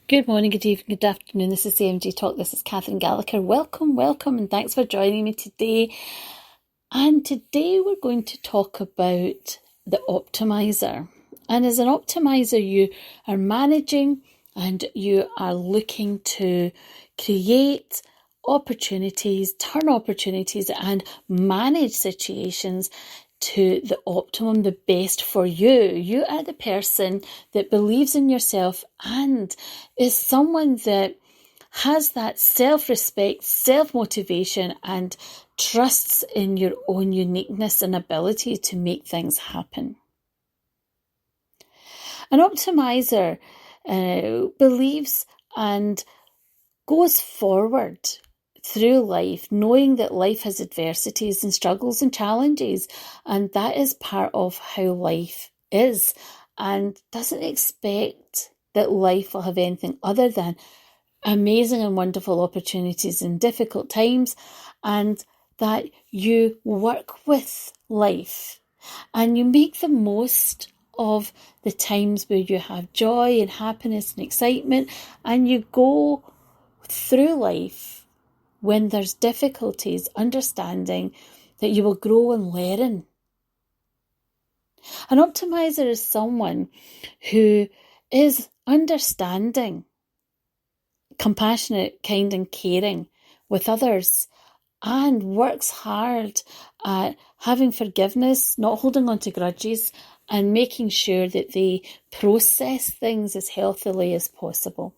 Good morning, good evening, good afternoon. This is CMG TALK This. Is Catherine Gallagher. Welcome, and thanks for joining me today. And today we're going to talk about the optimiser. And as an optimiser, you are managing and you are looking to create opportunities, turn opportunities, and manage situations to the optimum, the best for you. You are the person that believes in yourself and is someone that has that self-respect, self-motivation, and trusts in your own uniqueness and ability to make things happen. An optimiser believes and goes forward through life, knowing that life has adversities and struggles and challenges, and that is part of how life is, and doesn't expect that life will have anything other than amazing and wonderful opportunities in difficult times, and that you work with life and you make the most of the times where you have joy and happiness and excitement, and you go through life when there's difficulties, understanding that you will grow and learn. An optimiser is someone who is understanding, compassionate, kind and caring with others, and works hard at having forgiveness, not holding on to grudges, and making sure that they process things as healthily as possible.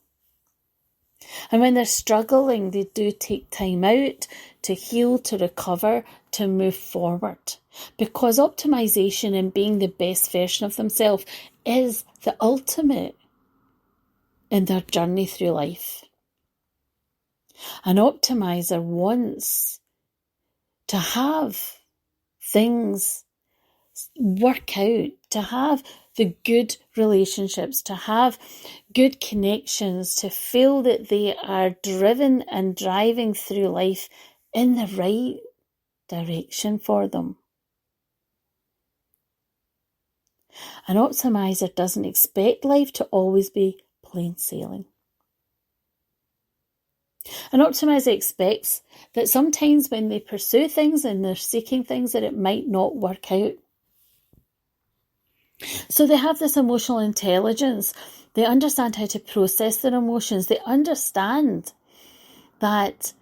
And when they're struggling, they do take time out to heal, to recover, to move forward. Because optimization and being the best version of themselves is the ultimate in their journey through life. An optimizer wants to have things work out, to have the good relationships, to have good connections, to feel that they are driven and driving through life in the right direction for them. An optimizer doesn't expect life to always be plain sailing. An optimizer expects that sometimes when they pursue things and they're seeking things, that it might not work out. So they have this emotional intelligence. They understand how to process their emotions. They understand that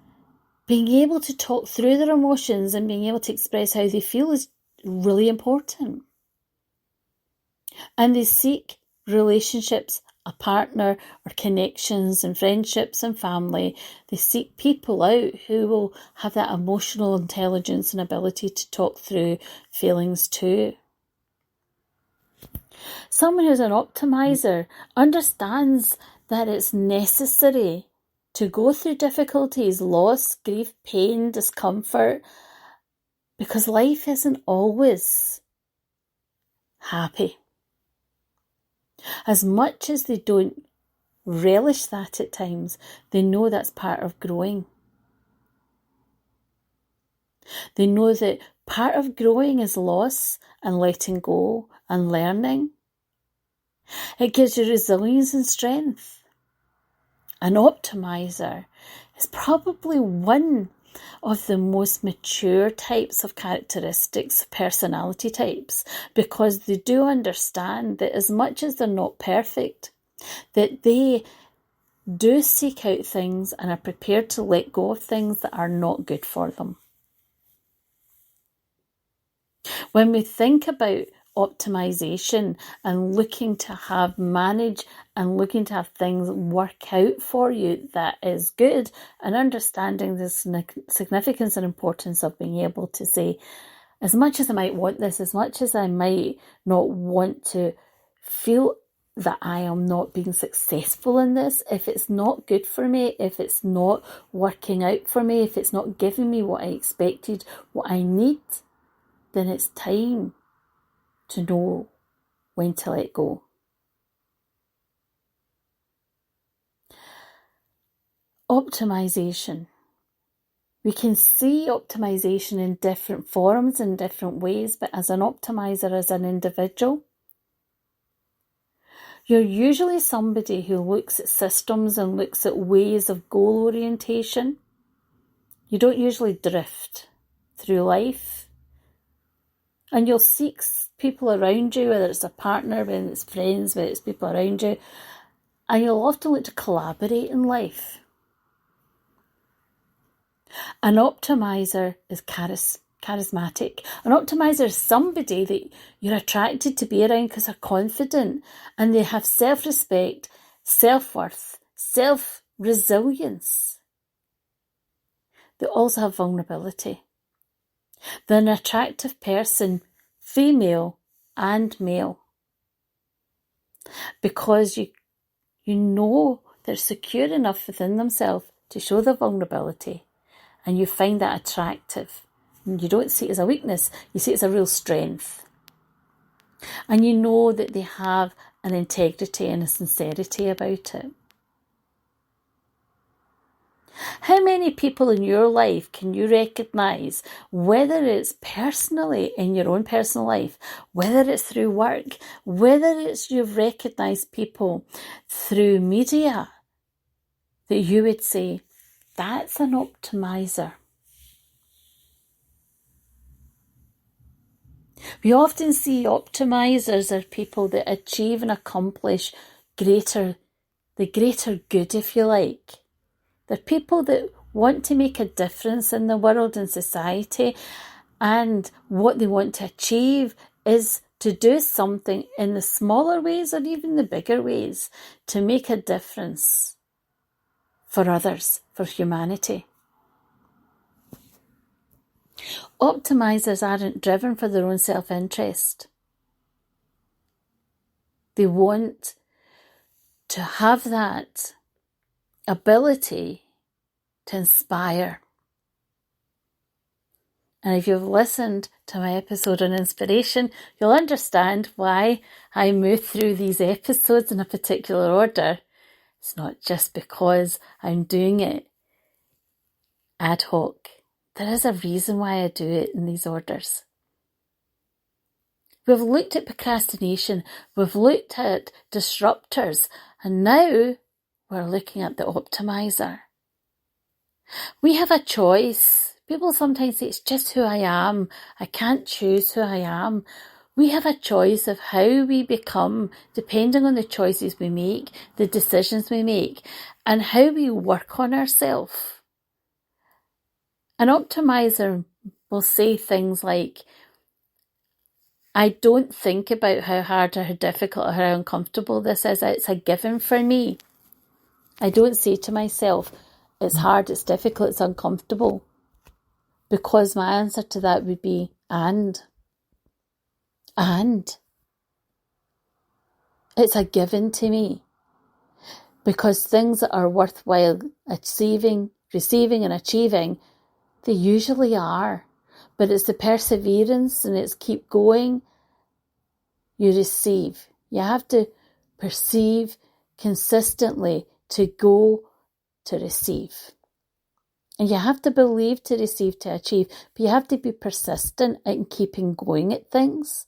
being able to talk through their emotions and being able to express how they feel is really important. And they seek relationships, a partner or connections and friendships and family. They seek people out who will have that emotional intelligence and ability to talk through feelings too. Someone who's an optimizer understands that it's necessary to go through difficulties, loss, grief, pain, discomfort, because life isn't always happy. As much as they don't relish that at times, they know that's part of growing. They know that part of growing is loss and letting go and learning. It gives you resilience and strength. An optimizer is probably one of the most mature types of characteristics, personality types, because they do understand that as much as they're not perfect, that they do seek out things and are prepared to let go of things that are not good for them. When we think about optimization and looking to manage and looking to have things work out for you that is good, and understanding the significance and importance of being able to say, as much as I might want this, as much as I might not want to feel that I am not being successful in this, if it's not good for me, if it's not working out for me, if it's not giving me what I expected, what I need, then it's time to know when to let go. Optimization. We can see optimization in different forms, in different ways, but as an optimizer, as an individual, You're usually somebody who looks at systems and looks at ways of goal orientation. You don't usually drift through life. And you'll seek people around you, whether it's a partner, whether it's friends, whether it's people around you, and you'll often look to collaborate in life. An optimiser is charismatic. An optimiser is somebody that you're attracted to be around because they're confident and they have self-respect, self-worth, self-resilience. They also have vulnerability. They're an attractive person, female and male, because you know they're secure enough within themselves to show their vulnerability, and you find that attractive. And you don't see it as a weakness, you see it as a real strength. And you know that they have an integrity and a sincerity about it. How many people in your life can you recognise, whether it's personally in your own personal life, whether it's through work, whether it's you've recognised people through media, that you would say, that's an optimiser? We often see optimisers are people that achieve and accomplish the greater good, if you like. They're people that want to make a difference in the world and society, and what they want to achieve is to do something in the smaller ways or even the bigger ways to make a difference for others, for humanity. Optimisers aren't driven for their own self-interest. They want to have that ability to inspire. And if you've listened to my episode on inspiration, you'll understand why I move through these episodes in a particular order. It's not just because I'm doing it ad hoc. There is a reason why I do it in these orders. We've looked at procrastination, we've looked at disruptors, and now we're looking at the optimiser. We have a choice. People sometimes say, it's just who I am. I can't choose who I am. We have a choice of how we become, depending on the choices we make, the decisions we make, and how we work on ourselves. An optimiser will say things like, I don't think about how hard or how difficult or how uncomfortable this is. It's a given for me. I don't say to myself, it's hard, it's difficult, it's uncomfortable. Because my answer to that would be, and. It's a given to me. Because things that are worthwhile receiving and achieving, they usually are. But it's the perseverance and it's keep going. You receive. You have to perceive consistently to go to receive. And you have to believe to receive to achieve. But you have to be persistent in keeping going at things.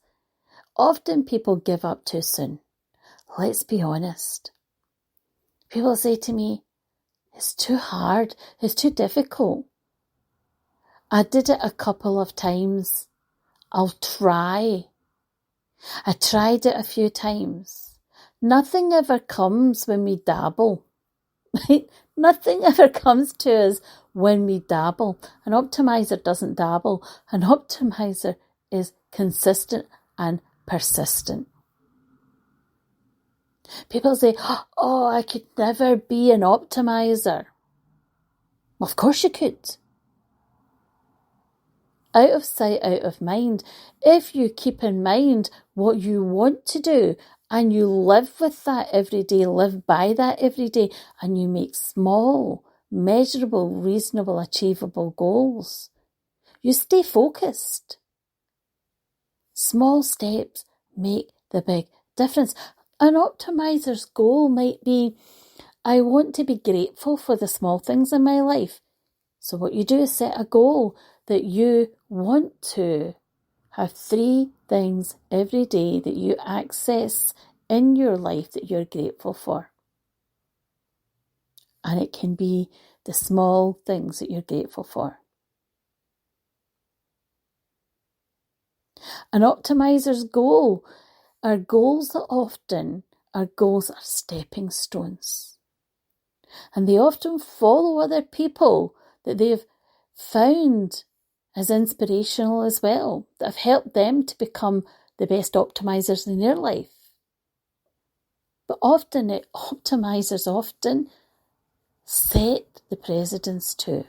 Often people give up too soon. Let's be honest. People say to me, it's too hard. It's too difficult. I did it a couple of times. I'll try. I tried it a few times. Nothing ever comes when we dabble. Nothing ever comes to us when we dabble. An optimiser doesn't dabble. An optimiser is consistent and persistent. People say, oh, I could never be an optimiser. Well, of course you could. Out of sight, out of mind. If you keep in mind what you want to do and you live with that every day, live by that every day, and you make small, measurable, reasonable, achievable goals, you stay focused. Small steps make the big difference. An optimiser's goal might be, I want to be grateful for the small things in my life. So what you do is set a goal that you want to have 3 things every day that you access in your life that you're grateful for. And it can be the small things that you're grateful for. An optimiser's goal are goals that often are stepping stones. And they often follow other people that they've found as inspirational as well, that have helped them to become the best optimisers in their life. But optimisers often set the precedence too.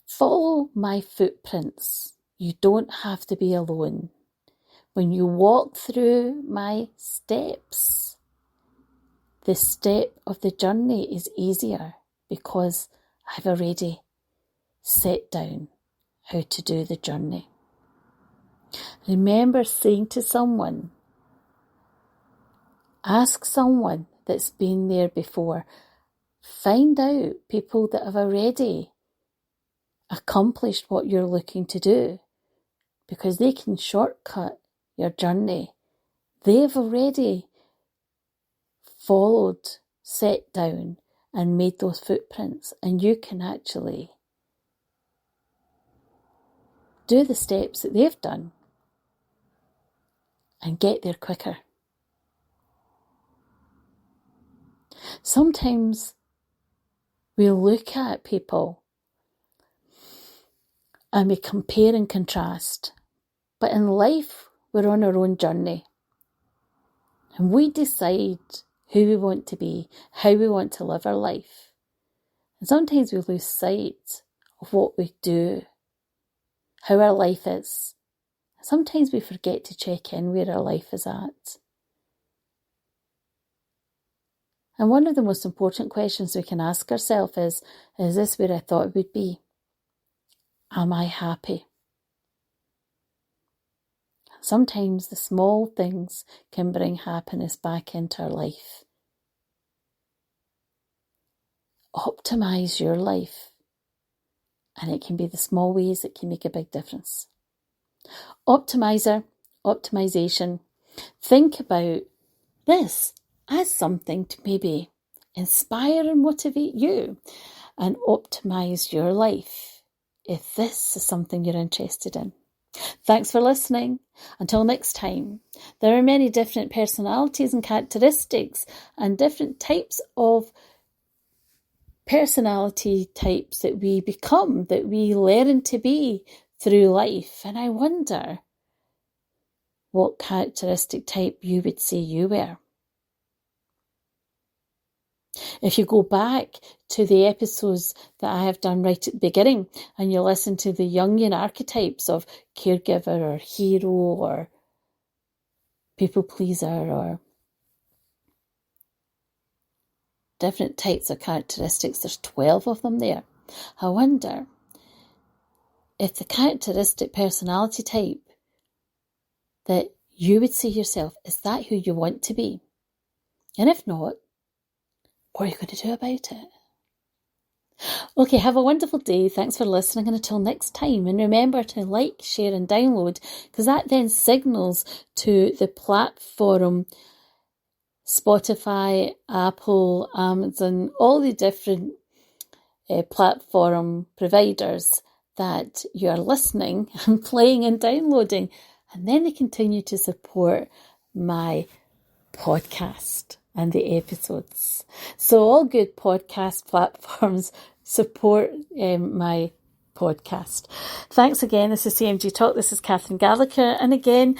Follow my footprints. You don't have to be alone. When you walk through my steps, the step of the journey is easier because I've already set down how to do the journey. Remember saying to someone, ask someone that's been there before. Find out people that have already accomplished what you're looking to do, because they can shortcut your journey. They've already followed, set down, and made those footprints, and you can actually do the steps that they've done and get there quicker. Sometimes we look at people and we compare and contrast, but in life we're on our own journey, and we decide who we want to be, how we want to live our life. And sometimes we lose sight of what we do, how our life is. Sometimes we forget to check in where our life is at. And one of the most important questions we can ask ourselves is this where I thought it would be? Am I happy? Sometimes the small things can bring happiness back into our life. Optimise your life, and it can be the small ways that can make a big difference. Optimiser, optimisation. Think about this as something to maybe inspire and motivate you and optimise your life if this is something you're interested in. Thanks for listening. Until next time, there are many different personalities and characteristics and different types of personality types that we become, that we learn to be through life. And I wonder what characteristic type you would say you were. If you go back to the episodes that I have done right at the beginning and you listen to the Jungian archetypes of caregiver or hero or people pleaser or different types of characteristics, there's 12 of them there. I wonder if the characteristic personality type that you would see yourself, is that who you want to be? And if not, what are you going to do about it? Okay, have a wonderful day. Thanks for listening, and until next time. And remember to like, share and download, because that then signals to the platform, Spotify, Apple, Amazon, all the different platform providers that you're listening and playing and downloading. And then they continue to support my podcast and the episodes. So all good podcast platforms support my podcast. Thanks again. This is CMG Talk. This is Catherine Gallagher. And again,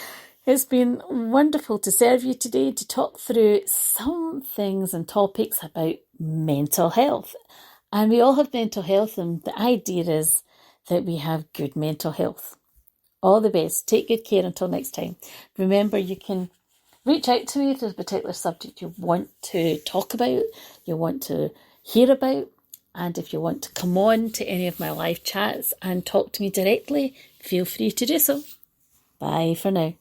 it's been wonderful to serve you today to talk through some things and topics about mental health. And we all have mental health, and the idea is that we have good mental health. All the best. Take good care until next time. Remember, you can reach out to me if there's a particular subject you want to talk about, you want to hear about, and if you want to come on to any of my live chats and talk to me directly, feel free to do so. Bye for now.